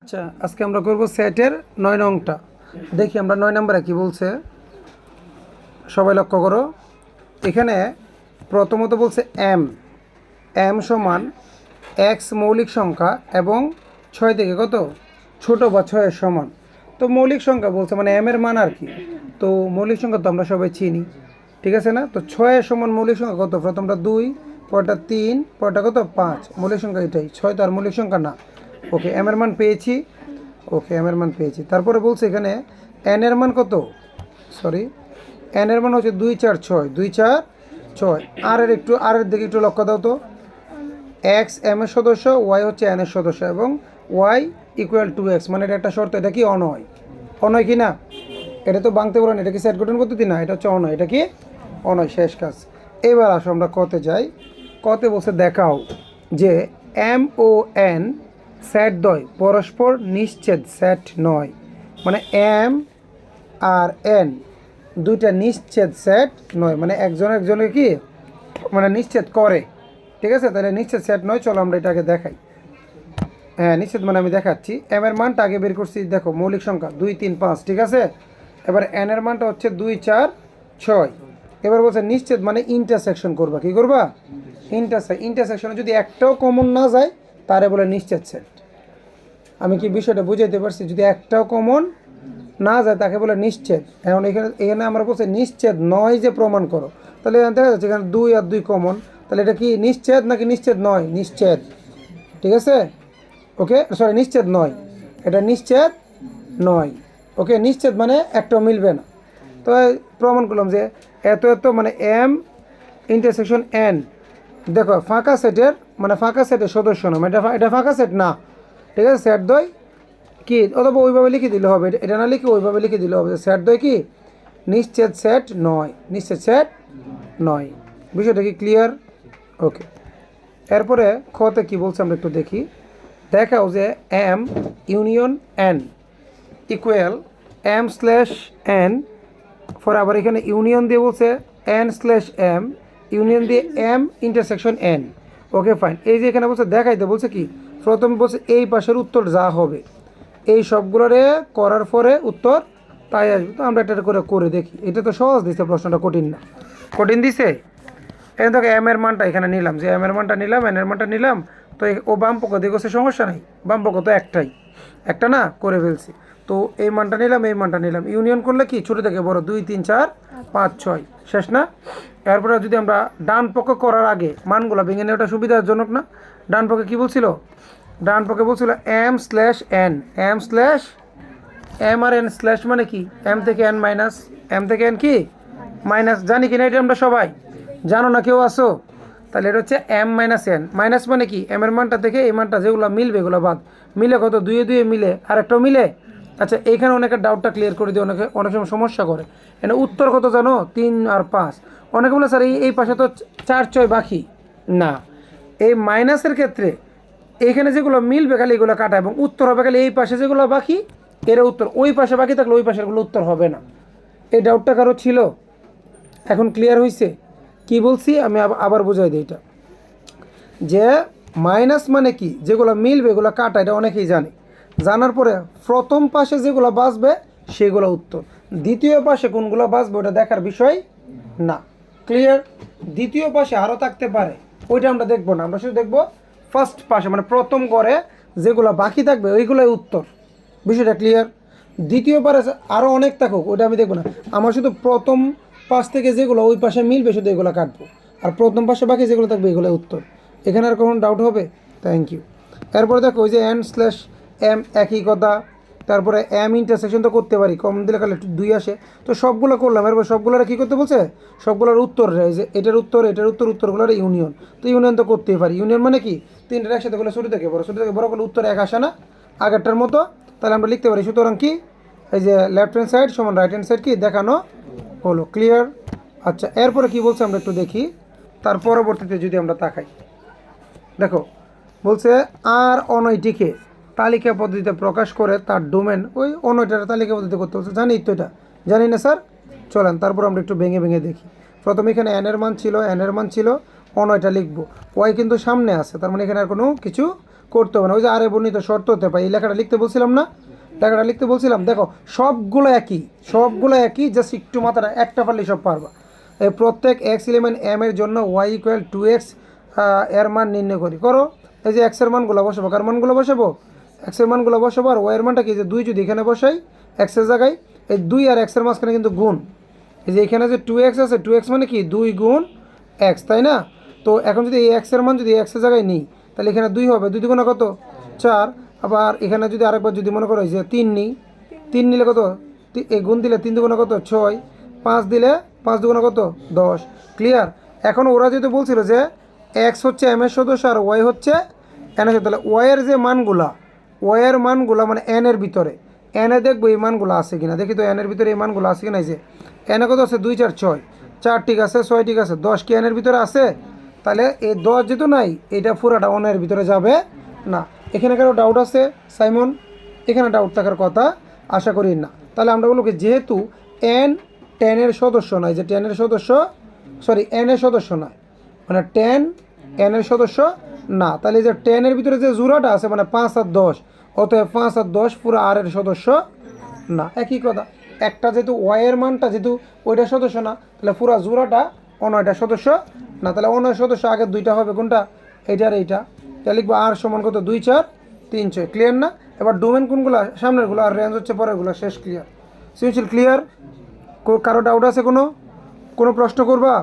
আচ্ছা, আজকে আমরা করব সেটের 9 নংটা। দেখি আমরা 9 নম্বরে কি বলছে, সবাই লক্ষ্য করো। এখানে প্রথমত বলছে এম এম সমান এক্স মৌলিক সংখ্যা এবং 6 থেকে কত ছোট বা 6-এর সমান। তো মৌলিক সংখ্যা বলছে মানে এম এর মান আর কি। তো মৌলিক সংখ্যা তো আমরা সবাই চিনি, ঠিক আছে না? তো 6-এর সমান মৌলিক সংখ্যা কত? প্রথমটা 2, পরটা 3, পরটা কত 5। মৌলিক সংখ্যা এটাই, 6 তো আর মৌলিক সংখ্যা না। ওকে, এম এর মান পেয়েছি। ওকে, এম এর মান পেয়েছি। তারপরে বলছে এখানে এন এর মান কত, সরি, এন এর মান হচ্ছে 2 4 6, 2 4 6। আর এর দিকে একটু লক্ষ্য দাও তো। এক্স এম এর সদস্য, ওয়াই হচ্ছে এন এর সদস্য এবং ওয়াই ইকুয়াল টু এক্স, মানে এটা একটা শর্ত। এটা কি অনয়? অনয় কি না? এটা তো ভাঙতে পারেন, এটা কি সেট গঠন পদ্ধতি না, এটা হচ্ছে অনয়। এটা কি অনয়? শেষ কাজ। এবার আসো আমরা কতে যাই। কতে বলছে দেখাও যে এম ও এন সেট দ্বয় পরস্পর নিশ্ছেদ সেট নয়। মানে এম আর এন দুইটা নিশ্ছেদ সেট নয়, মানে একজনের কি মানে নিশ্ছেদ করে, ঠিক আছে? তাহলে নিশ্চিত সেট নয়। চলো আমরা এটাকে দেখাই। হ্যাঁ, নিশ্চিত মানে আমি দেখাচ্ছি। এম এর মানটা আগে বের করছি, দেখো মৌলিক সংখ্যা 2 3 5, ঠিক আছে? এবার এন এর মানটা হচ্ছে 2 4 6। এবার বলছে নিশ্চিত মানে ইন্টারসেকশন করবা। কি করবা? ইন্টারসেকশনে যদি একটাও কমন না যায় তারে বলে নিশ্চিত সেট। আমি কি বিষয়টা বুঝাইতে পারছি? যদি একটাও কমন না যায় তাকে বলে নিশ্চিত। এখন এখানে আমরা বলছি নিশ্চিত নয় যে প্রমাণ করো, তাহলে এখানে দেখা যাচ্ছে এখানে 2 আর 2 কমন। তাহলে এটা কি নিশ্চিত নাকি নিশ্চিত নয়? নিশ্চিত, ঠিক আছে? ওকে, সরি, নিশ্চিত নয়, এটা নিশ্চিত নয়। ওকে, নিশ্চিত মানে একটাও মিলবে না। তো প্রমাণ করলাম যে এত এত মানে এম ইন্টারসেকশন এন, দেখো ফাঁকা সেটের মানে ফাঁকা সেটের সদস্য না, এটা ফাঁকা সেট না, ঠিক আছে? সেট দ্বয় কি, অথবা ওইভাবে লিখে দিলে হবে, এটা না লিখে ওইভাবে লিখে দিলে হবে। সেট দ্বয় কি নিশ্চিত সেট নয়, নিশ্চিত সেট নয়। বিষয়টা কি ক্লিয়ার? ওকে, এরপরে খতে কি বলছে আমরা একটু দেখি। দেখাও যে M union N equal M slash N, for আবার এখানে ইউনিয়ন দিয়ে বলছে এন স্ল্যাশ এম, ইউনিয়ন দিয়ে M intersection N. Okay fine. এই যে এখানে বলছে দেখাইতে বলছে কি, প্রথমে বলছে এই পাশের উত্তর যা হবে এই সবগুলোরে করার পরে উত্তর তাই আসবে। তো আমরা এটা করে দেখি। এটা তো সহজ দিছে, প্রশ্নটা কঠিন না। কঠিন দিছে? এখন দেখো এম এর মানটা এখানে নিলাম, যে এম এর মানটা নিলাম, এন এর মানটা নিলাম। তো ও বাম পক্ষ দিয়ে গেছে, সমস্যা নাই। বাম পক্ষ তো একটাই, একটা না করে ফেলছি। তো এই মানটা নিলাম, এই মানটা নিলাম, ইউনিয়ন করলে কি ছোটো থেকে বড় 2 3 4 5 6 শেষ না? এরপরে যদি আমরা ডান পক্ষ করার আগে মানগুলো ভেঙে নেওয়াটা সুবিধাজনক না? ডান পক্ষে কী বলছিল? ডান পক্ষে বলছিল M slash N, M slash M আর এন স্ল্যাশ মানে কি এম থেকে এন মাইনাস, এম থেকে এন কি মাইনাস। জানি কিনা এটা আমরা সবাই? জানো না কেউ আসো? তাহলে এটা হচ্ছে এম মাইনাস এন। মাইনাস মানে কি এম এর মানটা থেকে এই মানটা যেগুলো মিলবে এগুলো বাদ। মিলে কত? 2 2 মিলে, আর একটাও মিলে। আচ্ছা, এইখানে অনেকের ডাউটটা ক্লিয়ার করে দিয়ে অনেক সময় সমস্যা করে। এখানে উত্তর কত জানো? 3 আর 5। অনেকে বলে স্যার এই পাশে তো 4 6 বাকি না। এই মাইনাসের ক্ষেত্রে এইখানে যেগুলো মিলবে খালি এগুলো কাটা, এবং উত্তর হবে খালি এই পাশে যেগুলো বাকি এর উত্তর। ওই পাশে বাকি থাকলে ওই পাশেরগুলো উত্তর হবে না। এই ডাউটটা কারো ছিল? এখন ক্লিয়ার হয়েছে? কি বলছি আমি আবার বোঝাই দিই। এটা যে মাইনাস মানে কি যেগুলো মিলবে এগুলো কাটা, এটা অনেকেই জানে। জানার পরে প্রথম পাশে যেগুলো বাঁচবে সেগুলো উত্তর, দ্বিতীয় পাশে কোনগুলো বাঁচবে ওটা দেখার বিষয় না। ক্লিয়ার? দ্বিতীয় পাশে আরও থাকতে পারে, ওইটা আমরা দেখবো না। আমরা শুধু দেখবো ফার্স্ট পাশে মানে প্রথম ঘরে যেগুলো বাকি থাকবে ওইগুলোই উত্তর। বিষয়টা ক্লিয়ার? দ্বিতীয় পারে আরও অনেক থাকুক ওইটা আমি দেখবো না। আমার শুধু প্রথম পাশ থেকে যেগুলো ওই পাশে মিলবে শুধু এগুলো কাটবো, আর প্রথম পাশে বাকি যেগুলো থাকবে এগুলো উত্তর। এখানে আর কোনো ডাউট হবে? Thank you. এরপরে দেখো ওই যে এন স্ল্যাশ এম একই কথা। তারপরে এম ইন্টারসেকশন তো করতে পারি, কম দিলে কালে 2 আসে। তো সবগুলো করলাম। এরপর সবগুলোর কী করতে বলছে? সবগুলোর উত্তর যে এটার উত্তর এটার উত্তর, উত্তরগুলোর ইউনিয়ন। তো ইউনিয়ন তো করতেই পারি। ইউনিয়ন মানে কি তিনটার একসাথে করলে ছোটো থেকে বড় করলে উত্তর এক আসে না আগেরটার মতো। তাহলে আমরা লিখতে পারি সুতরাং কি এই যে লেফট হ্যান্ড সাইড সমান রাইট হ্যান্ড সাইড কি দেখানো হলো। ক্লিয়ার? আচ্ছা, এরপরে কি বলছে আমরা একটু দেখি। তার পরবর্তীতে যদি আমরা তাকাই, দেখো বলছে আর অনয়টিকে তালিকা পদ্ধতিতে প্রকাশ করে তার ডোমেন ওই অনয়টার তালিকা পদ্ধতি করতে বলছে। জানি তো এটা? জানি না স্যার? চলেন তারপর আমরা একটু ভেঙে ভেঙে দেখি। প্রথমে এখানে এন এর মান ছিল অনয়টা লিখবো। ওয়াই কিন্তু সামনে আছে, তার মানে এখানে আর কোনো কিছু করতে হবে না। ওই যে আরে বর্ণিত শর্ত হতে পারে, এই লেখাটা লিখতে বলছিলাম না, লেখাটা লিখতে বলছিলাম। দেখো সবগুলো একই, জাস্ট একটু মাথাটা একটা পারলেই সব পারবা। এই প্রত্যেক এক্স এলিমেন্ট এম এর জন্য ওয়াই ইকুয়াল 2x এর মান নির্ণয় করো। এই যে এক্সের মানগুলো বসাবো, কার মানগুলো বসাবো, এক্সের মানগুলো বসাবো। আর ওয়াইয়ের মানটা কি, যে 2 যদি এখানে বসাই এক্সের জায়গায়, এই 2 আর এক্সের মাঝখানে কিন্তু গুণ। এই যে এখানে যে 2x আছে, 2x মানে কি 2 গুণ x, তাই না? তো এখন যদি এই এক্সের মান যদি এক্সের জায়গায় নিই, তাহলে এখানে 2 হবে, 2 দুগুণে কত 4। আবার এখানে যদি আরেকবার যদি মনে করো যে 3 নিই, 3 নিলে কত, এই গুণ দিলে 3 দুগুণে কত 6, 5 দিলে 5 দুগুণে কত 10। ক্লিয়ার? এখন ওরা যেহেতু বলছিল যে এক্স হচ্ছে এম এর সদস্য আর ওয়াই হচ্ছে এন এর সদস্য, তাহলে ওয়াইয়ের যে ওয়াইয়ের মানগুলা মানে এন এর ভিতরে, এনে দেখবো এই মানগুলো আছে কিনা, দেখি তো এনের ভিতরে এই মানগুলো আছে কিনা। এই যে এনে কত আছে 2 4 6, 4 ঠিক আছে, 6 ঠিক আছে, 10 কি এনের ভিতরে আছে? তাহলে এই 10 যেহেতু নাই, এটা পুরাটা অনের ভিতরে যাবে না। এখানে কারো ডাউট আছে সাইমন? এখানে ডাউট থাকার কথা আশা করি না। তাহলে আমরা বলবো কি, যেহেতু এন 10 এর সদস্য নয়, যে 10 এর সদস্য, সরি এন এর সদস্য নয়, মানে 10 এন এর সদস্য না, তাহলে এই যে 10 এর ভিতরে যে জোড়াটা আছে মানে 5 আর 10, অতএব 5 আর 10 পুরো আর এর সদস্য না। একই কথা, একটা যেহেতু ওয়াইয়ের মানটা যেহেতু ওইটা সদস্য না, তাহলে পুরো জোড়াটা অনয়টা সদস্য না। তাহলে অনয় সদস্য আগের দুইটা হবে, কোনটা, এইটা আর এইটা। তাহলে লিখবো আর সমান কত 2 4 3 6। ক্লিয়ার না? এবার ডোমেন কোনগুলো, সামনেরগুলো, আর রেঞ্জ হচ্ছে পরেরগুলো। শেষ? ক্লিয়ার? Simple clear? কারো ডাউট আছে? কোনো প্রশ্ন করবা?